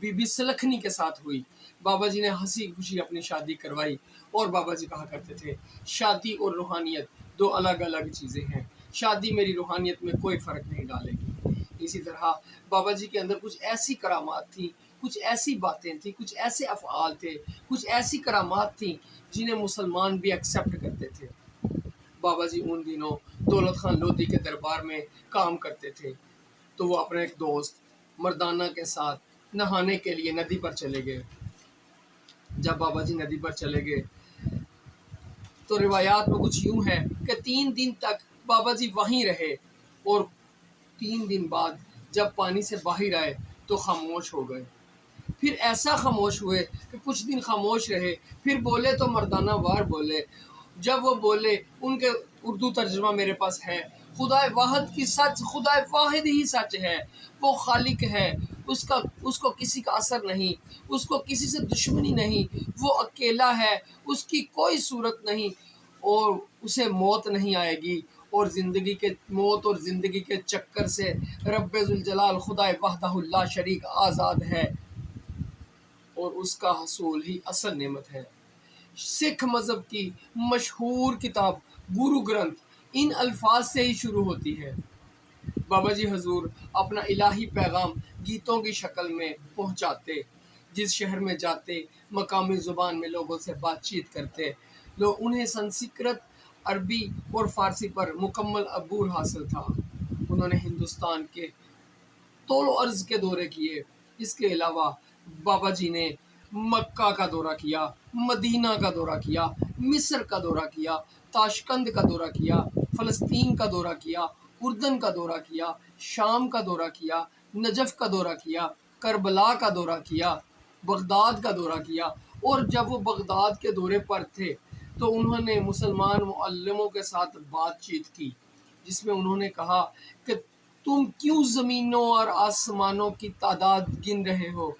Be be سلکھنی کے ساتھ ہوئی۔ بابا جی نے ہنسی خوشی اپنی شادی کروائی، اور بابا جی کہا کرتے تھے شادی اور روحانیت دو الگ الگ چیزیں ہیں، شادی میری روحانیت میں کوئی فرق نہیں ڈالے گی۔ اسی طرح بابا جی کے اندر کچھ ایسی کرامات تھیں، کچھ ایسی باتیں تھیں، کچھ ایسے افعال تھے، کچھ ایسی کرامات تھیں جنہیں مسلمان بھی ایکسیپٹ کرتے تھے۔ بابا جی ان دنوں دولت خان لودھی کے دربار میں کام کرتے تھے، تو وہ اپنے ایک دوست مردانہ کے ساتھ نہانے کے لیے ندی پر چلے گئے۔ جب بابا جی ندی پر چلے گئے تو روایات میں کچھ یوں ہے کہ 3 دن تک بابا جی وہیں رہے، اور 3 دن بعد جب پانی سے باہر آئے تو خاموش ہو گئے۔ پھر ایسا خاموش ہوئے کہ کچھ دن خاموش رہے، پھر بولے تو مردانہ وار بولے۔ جب وہ بولے، ان کے اردو ترجمہ میرے پاس ہے، خدا واحد کی سچ، خدا واحد ہی سچ ہے، وہ خالق ہے، اس کو کسی کا اثر نہیں، اس کو کسی سے دشمنی نہیں، وہ اکیلا ہے، اس کی کوئی صورت نہیں، اور اسے موت نہیں آئے گی، اور موت اور زندگی کے چکر سے رب ذوالجلال خدا وحدہ لا شریک آزاد ہے، اور اس کا حصول ہی اصل نعمت ہے۔ سکھ مذہب کی مشہور کتاب گرو گرنتھ ان الفاظ سے ہی شروع ہوتی ہے۔ بابا جی حضور اپنا الہی پیغام گیتوں کی شکل میں پہنچاتے، جس شہر میں جاتے مقامی زبان میں لوگوں سے بات چیت کرتے، لوگ انہیں سنسکرت، عربی اور فارسی پر مکمل عبور حاصل تھا۔ انہوں نے ہندوستان کے طول و عرض کے دورے کیے۔ اس کے علاوہ بابا جی نے مکہ کا دورہ کیا، مدینہ کا دورہ کیا، مصر کا دورہ کیا، تاشقند کا دورہ کیا، فلسطین کا دورہ کیا، اردن کا دورہ کیا، شام کا دورہ کیا، نجف کا دورہ کیا، کربلا کا دورہ کیا، بغداد کا دورہ کیا، اور جب وہ بغداد کے دورے پر تھے تو انہوں نے مسلمان معلموں کے ساتھ بات چیت کی، جس میں انہوں نے کہا کہ تم کیوں زمینوں اور آسمانوں کی تعداد گن رہے ہو؟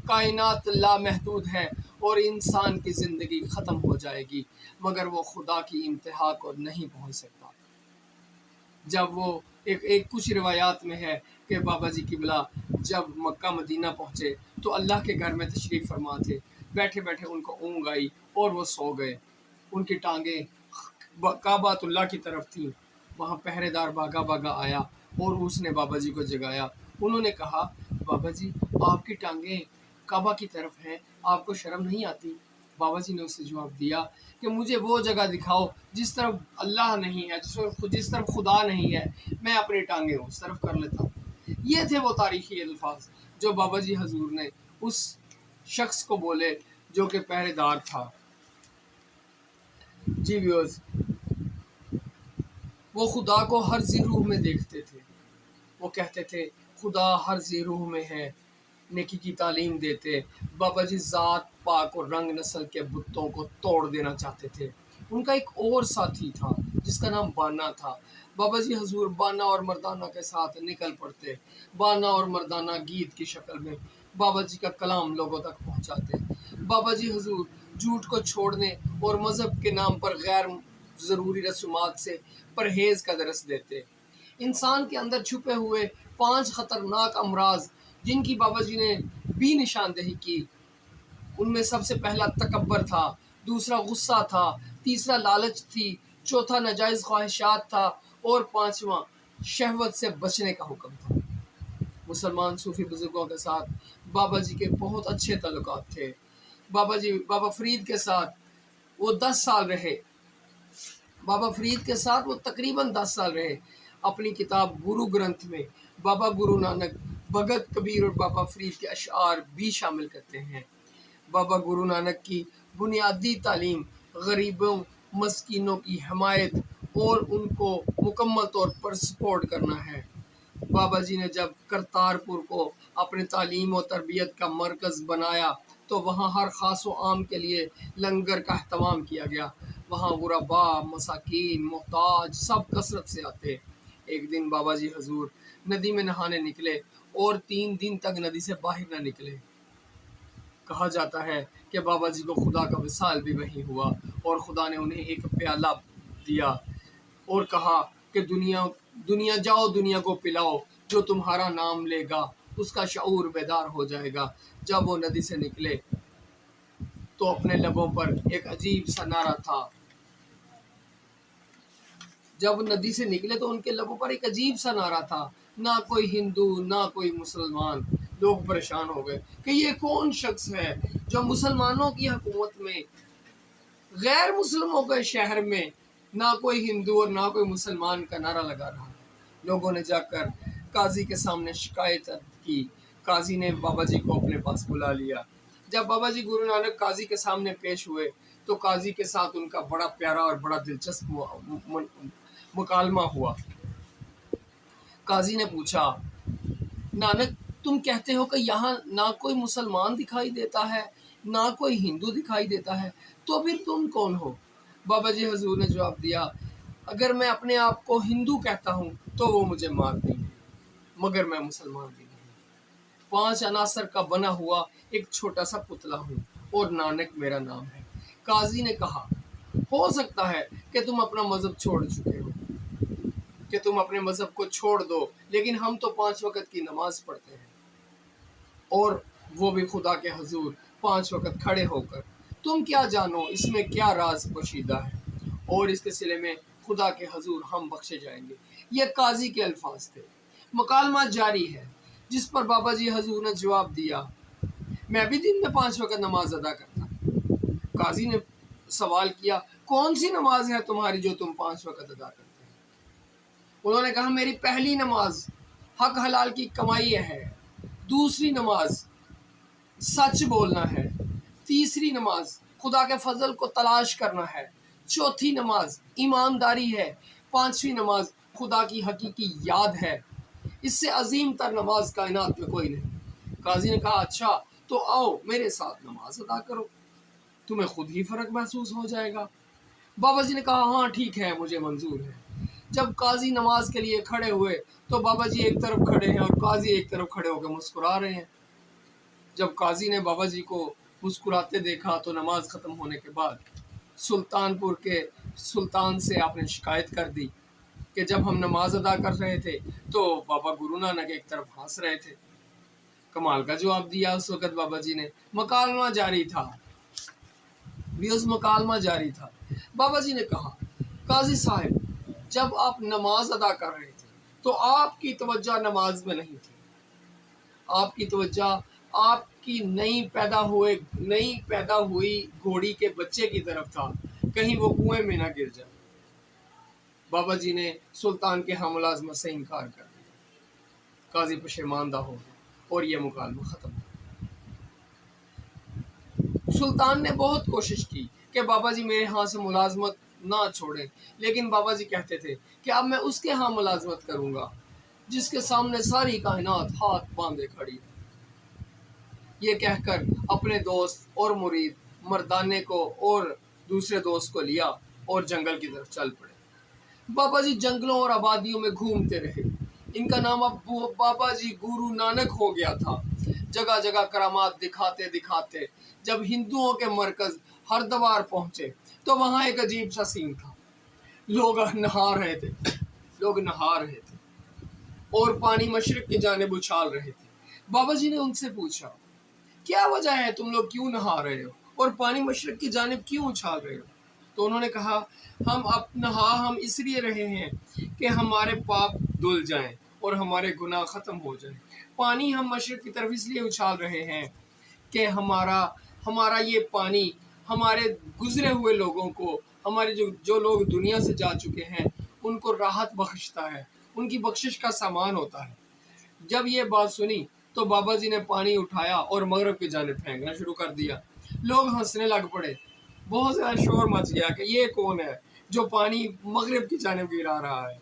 کائنات لامحدود ہے، اور انسان کی زندگی ختم ہو جائے گی، مگر وہ خدا کی انتہا کو نہیں پہنچ سکتا۔ جب وہ کچھ روایات میں ہے کہ بابا جی قبلہ جب مکہ مدینہ پہنچے تو اللہ کے گھر میں تشریف فرما تھے، بیٹھے بیٹھے ان کو اونگ آئی اور وہ سو گئے۔ ان کی ٹانگیں کعبۃ اللہ کی طرف تھیں۔ وہاں پہرے دار بھاگا بھاگا آیا اور اس نے بابا جی کو جگایا۔ انہوں نے کہا بابا جی آپ کی ٹانگیں کعبہ کی طرف ہیں، آپ کو شرم نہیں آتی؟ بابا جی نے اسے جواب دیا کہ مجھے وہ جگہ دکھاؤ جس طرف اللہ نہیں ہے، جس طرف خدا نہیں ہے، میں اپنی ٹانگیں اس طرف کر لیتا ہوں۔ یہ تھے وہ تاریخی الفاظ جو بابا جی حضور نے اس شخص کو بولے جو کہ پہرے دار تھا۔ جی ویورز، وہ خدا کو ہر ذی روح میں دیکھتے تھے۔ وہ کہتے تھے خدا ہر ذی روح میں ہے، نیکی کی تعلیم دیتے۔ بابا جی ذات پاک اور رنگ نسل کے بتوں کو توڑ دینا چاہتے تھے۔ ان کا ایک اور ساتھی تھا جس کا نام بانا تھا۔ بابا جی حضور بانا اور مردانہ کے ساتھ نکل پڑتے، بانا اور مردانہ گیت کی شکل میں بابا جی کا کلام لوگوں تک پہنچاتے۔ بابا جی حضور جھوٹ کو چھوڑنے اور مذہب کے نام پر غیر ضروری رسومات سے پرہیز کا درس دیتے۔ انسان کے اندر چھپے ہوئے 5 خطرناک امراض جن کی بابا جی نے بھی نشاندہی کی، ان میں سب سے پہلا تکبر تھا، دوسرا غصہ تھا، تیسرا لالچ تھی، چوتھا ناجائز خواہشات تھا، اور 5واں شہوت سے بچنے کا حکم تھا۔ مسلمان صوفی بزرگوں کے ساتھ بابا جی کے بہت اچھے تعلقات تھے۔ بابا فرید کے ساتھ وہ 10 سال رہے۔ بابا فرید کے ساتھ وہ تقریباً 10 سال رہے۔ اپنی کتاب گرو گرنتھ میں بابا گرو نانک، بھگت کبیر اور بابا فرید کے اشعار بھی شامل کرتے ہیں۔ بابا گرو نانک کی بنیادی تعلیم غریبوں مسکینوں کی حمایت اور ان کو مکمل طور پر سپورٹ کرنا ہے۔ بابا جی نے جب کرتارپور کو اپنے تعلیم و تربیت کا مرکز بنایا تو وہاں ہر خاص و عام کے لیے لنگر کا اہتمام کیا گیا۔ وہاں غربا، مساکین، محتاج سب کثرت سے آتے۔ ایک دن بابا جی حضور ندی میں نہانے نکلے اور 3 دن تک ندی سے باہر نہ نکلے۔ کہا جاتا ہے کہ بابا جی کو خدا کا وصال بھی وہیں ہوا، اور خدا نے انہیں ایک پیالہ دیا اور کہا کہ دنیا جاؤ، دنیا کو پلاؤ، جو تمہارا نام لے گا اس کا شعور بیدار ہو جائے گا۔ جب وہ ندی سے نکلے تو اپنے لبوں پر ایک عجیب سا نعرہ تھا۔ جب ندی سے نکلے تو ان کے لبوں پر ایک عجیب سا نعرہ تھا، نہ کوئی ہندو نہ کوئی مسلمان۔ لوگ پریشان ہو گئے کہ یہ کون شخص ہے جو مسلمانوں کی حکومت میں، غیر مسلموں کے شہر میں، نہ کوئی ہندو اور نہ کوئی مسلمان کا نعرہ لگا رہا ہے۔ لوگوں نے جا کر قاضی کے سامنے شکایت کی۔ قاضی نے بابا جی کو اپنے پاس بلا لیا۔ جب بابا جی گرو نانک قاضی کے سامنے پیش ہوئے تو قاضی کے ساتھ ان کا بڑا پیارا اور بڑا دلچسپ مکالمہ ہوا۔ قاضی نے پوچھا، نانک تم کہتے ہو کہ یہاں نہ کوئی مسلمان دکھائی دیتا ہے نہ کوئی ہندو دکھائی دیتا ہے، تو پھر تم کون ہو؟ بابا جی حضور نے جواب دیا، اگر میں اپنے آپ کو ہندو کہتا ہوں تو وہ مجھے مار دیں گے، مگر میں مسلمان بھی نہیں۔ 5 عناصر کا بنا ہوا ایک چھوٹا سا پتلا ہوں اور نانک میرا نام ہے۔ قاضی نے کہا، ہو سکتا ہے کہ تم اپنا مذہب چھوڑ چکے ہو، کہ تم اپنے مذہب کو چھوڑ دو، لیکن ہم تو 5 وقت کی نماز پڑھتے ہیں، اور وہ بھی خدا کے حضور 5 وقت کھڑے ہو کر۔ تم کیا جانو اس میں کیا راز پوشیدہ ہے، اور اس کے صلے میں خدا کے حضور ہم بخشے جائیں گے۔ یہ قاضی کے الفاظ تھے۔ مکالمہ جاری ہے، جس پر بابا جی حضور نے جواب دیا، میں بھی دن میں 5 وقت نماز ادا کرتا ہوں۔ قاضی نے سوال کیا، کون سی نماز ہے تمہاری جو تم 5 وقت ادا کرتے ہیں؟ انہوں نے کہا، میری پہلی نماز حق حلال کی کمائی ہے، دوسری نماز سچ بولنا ہے، تیسری نماز خدا کے فضل کو تلاش کرنا ہے، چوتھی نماز ایمانداری ہے، 5ویں نماز خدا کی حقیقی یاد ہے۔ اس سے عظیم تر نماز کائنات میں کوئی نہیں۔ قاضی نے کہا، اچھا تو آؤ میرے ساتھ نماز ادا کرو، تمہیں خود ہی فرق محسوس ہو جائے گا۔ بابا جی نے کہا، ہاں ٹھیک ہے، مجھے منظور ہے۔ جب قاضی نماز کے لیے کھڑے ہوئے تو بابا جی ایک طرف کھڑے ہیں اور قاضی ایک طرف کھڑے ہو کے مسکرا رہے ہیں۔ جب قاضی نے بابا جی کو مسکراتے دیکھا تو نماز ختم ہونے کے بعد سلطان پور کے سلطان سے آپ نے شکایت کر دی کہ جب ہم نماز ادا کر رہے تھے تو بابا گرو نانک ایک طرف ہنس رہے تھے۔ کمال کا جواب دیا اس وقت بابا جی نے۔ مکالمہ جاری تھا، مکالمہ جاری تھا۔ بابا جی نے کہا، قاضی صاحب جب آپ نماز ادا کر رہے تھے تو آپ کی توجہ نماز میں نہیں تھی، آپ کی توجہ آپ کی نئی پیدا ہوئی گھوڑی کے بچے کی طرف تھا، کہیں وہ کنویں میں نہ گر جائے۔ بابا جی نے سلطان کے ہاں ملازمت سے انکار کر دیا۔ قاضی پشیماندہ ہو گیا اور یہ مکالمہ ختم ہو گیا۔ سلطان نے بہت کوشش کی کہ بابا جی میرے ہاں سے ملازمت نہ چھوڑیں، لیکن بابا جی کہتے تھے کہ اب میں اس کے ہاں ملازمت کروں گا جس کے سامنے ساری کائنات ہاتھ باندھے کھڑی ہے۔ یہ کہہ کر اپنے دوست اور مرید مردانے کو اور دوسرے دوست کو لیا اور جنگل کی طرف چل پڑے۔ بابا جی جنگلوں اور آبادیوں میں گھومتے رہے۔ ان کا نام اب بابا جی گرو نانک ہو گیا تھا۔ جگہ جگہ کرامات دکھاتے دکھاتے جب ہندوؤں کے مرکز ہردوار پہنچے تو وہاں ایک عجیب سا سین تھا۔ لوگ نہا رہے تھے اور پانی مشرق کی جانب اچھال رہے تھے۔ بابا جی نے ان سے پوچھا، کیا وجہ ہے تم لوگ کیوں نہا رہے ہو اور پانی مشرق کی جانب کیوں اچھال رہے ہو؟ تو انہوں نے کہا، ہم اس لیے رہے ہیں کہ ہمارے پاپ دھل جائیں اور ہمارے گناہ ختم ہو جائیں۔ پانی ہم مشرق کی طرف اس لیے اچھال رہے ہیں کہ ہمارا یہ پانی ہمارے گزرے ہوئے لوگوں کو، ہمارے جو لوگ دنیا سے جا چکے ہیں ان کو راحت بخشتا ہے، ان کی بخشش کا سامان ہوتا ہے۔ جب یہ بات سنی تو بابا جی نے پانی اٹھایا اور مغرب کی جانب پھینکنا شروع کر دیا۔ لوگ ہنسنے لگ پڑے، بہت زیادہ شور مچ گیا کہ یہ کون ہے جو پانی مغرب کی جانب گرا رہا ہے۔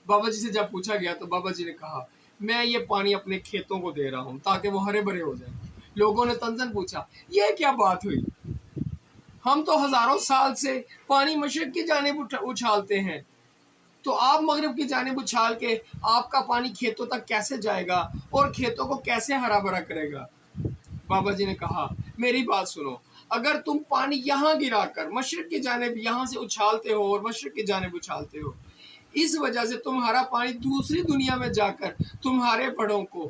بابا جی سے جب پوچھا گیا تو بابا جی نے کہا، میں یہ پانی اپنے کھیتوں کو دے رہا ہوں تاکہ وہ ہرے بھرے ہو جائیں۔ لوگوں نے تنزن پوچھا، یہ کیا بات ہوئی؟ ہم تو ہزاروں سال سے پانی مشرق کی جانب اچھالتے ہیں، تو آپ مغرب کی جانب اچھال کے آپ کا پانی کھیتوں تک کیسے جائے گا اور کھیتوں کو کیسے ہرا بھرا کرے گا؟ بابا جی نے کہا، میری بات سنو، اگر تم پانی یہاں گرا کر مشرق کی جانب یہاں سے اچھالتے ہو اور مشرق کی جانب اچھالتے ہو، اس وجہ سے تمہارا پانی دوسری دنیا میں جا کر تمہارے بڑوں کو